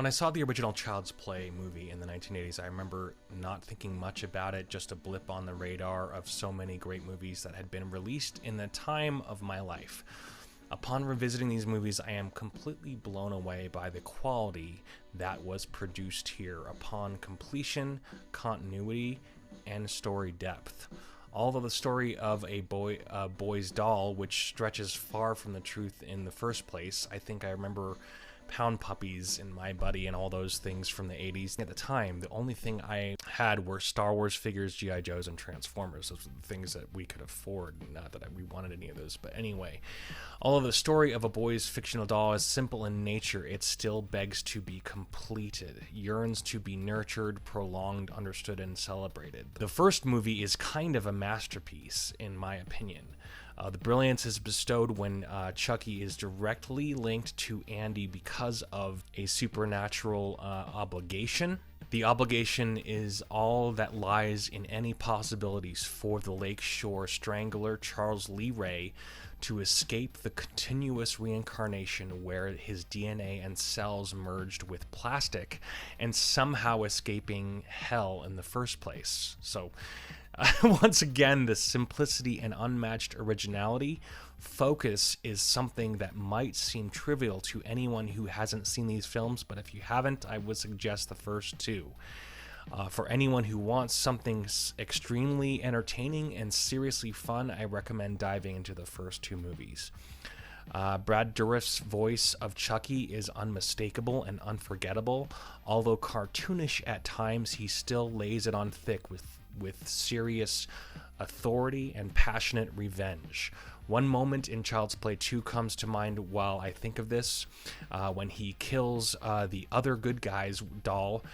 When I saw the original Child's Play movie in the 1980s, I remember not thinking much about it, just a blip on the radar of so many great movies that had been released in the time of my life. Upon revisiting these movies, I am completely blown away by the quality that was produced here upon completion, continuity, and story depth. Although the story of a boy's doll, which stretches far from the truth in the first place, I think I remember Pound Puppies and My Buddy and all those things from the 80s. At the time, the only thing I had were Star Wars figures, G.I. Joes, and Transformers. Those were the things that we could afford. Not that we wanted any of those, but anyway. Although the story of a boy's fictional doll is simple in nature, it still begs to be completed, yearns to be nurtured, prolonged, understood, and celebrated. The first movie is kind of a masterpiece, in my opinion. The brilliance is bestowed when Chucky is directly linked to Andy because of a supernatural obligation. The obligation is all that lies in any possibilities for the Lakeshore Strangler Charles Lee Ray to escape the continuous reincarnation where his DNA and cells merged with plastic and somehow escaping hell in the first place. So, once again, the simplicity and unmatched originality focus is something that might seem trivial to anyone who hasn't seen these films, but if you haven't, I would suggest the first two. For anyone who wants something extremely entertaining and seriously fun, I recommend diving into the first two movies. Brad Dourif's voice of Chucky is unmistakable and unforgettable. Although cartoonish at times, he still lays it on thick with serious authority and passionate revenge. One moment in Child's Play 2 comes to mind while I think of this, when he kills the other good guy's doll,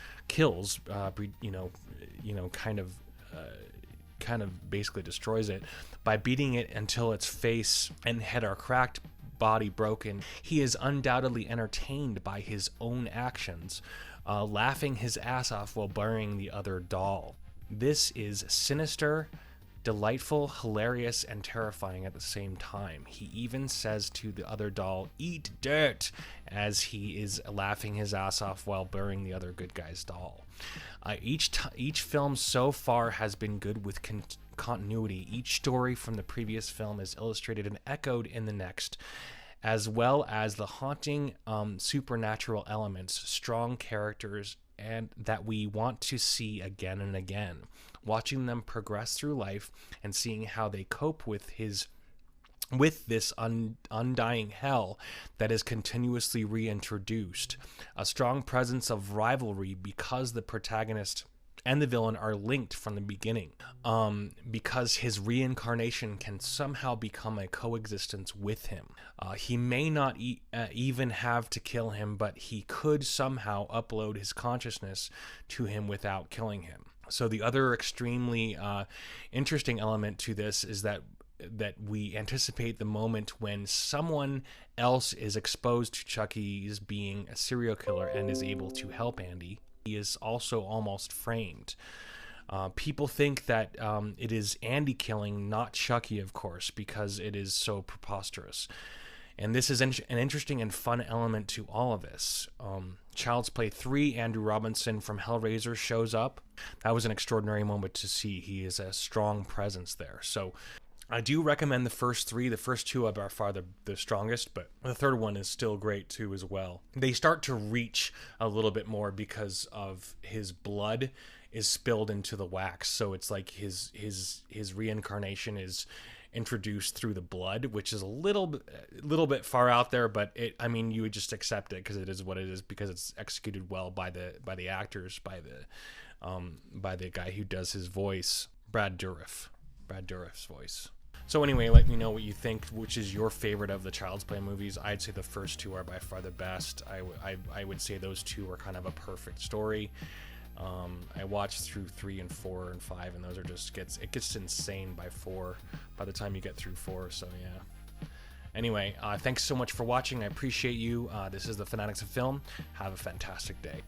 kind of basically destroys it by beating it until its face and head are cracked, body broken. He is undoubtedly entertained by his own actions, laughing his ass off while burying the other doll. This is sinister, delightful, hilarious, and terrifying at the same time. He even says to the other doll, "Eat dirt," as he is laughing his ass off while burying the other good guy's doll. Each film so far has been good with continuity. Each story from the previous film is illustrated and echoed in the next, as well as the haunting supernatural elements, strong characters, and that we want to see again and again. Watching them progress through life and seeing how they cope with this undying hell that is continuously reintroduced. A strong presence of rivalry because the protagonist and the villain are linked from the beginning, because his reincarnation can somehow become a coexistence with him. He may not even have to kill him, but he could somehow upload his consciousness to him without killing him. So the other extremely interesting element to this is that we anticipate the moment when someone else is exposed to Chucky's being a serial killer and is able to help Andy. He is also almost framed. People think that it is Andy killing, not Chucky, of course, because it is so preposterous. And this is an interesting and fun element to all of this. Child's Play 3, Andrew Robinson from Hellraiser shows up. That was an extraordinary moment to see. He is a strong presence there. So I do recommend the first three. The first two are by far the strongest, but the third one is still great too as well. They start to reach a little bit more because of his blood is spilled into the wax. So it's like his reincarnation is introduced through the blood, which is a little bit far out there, but you would just accept it because it is what it is, because it's executed well by the actors, by the guy who does his voice, Brad Dourif's voice. So anyway, let me know what you think, which is your favorite of the Child's Play movies. I'd say the first two are by far the best. I would say those two are kind of a perfect story. I watched through 3 and 4 and 5, and those are just gets insane by 4 by the time you get through 4. So yeah. Anyway, thanks so much for watching. I appreciate you. This is the Fanatics of Film. Have a fantastic day.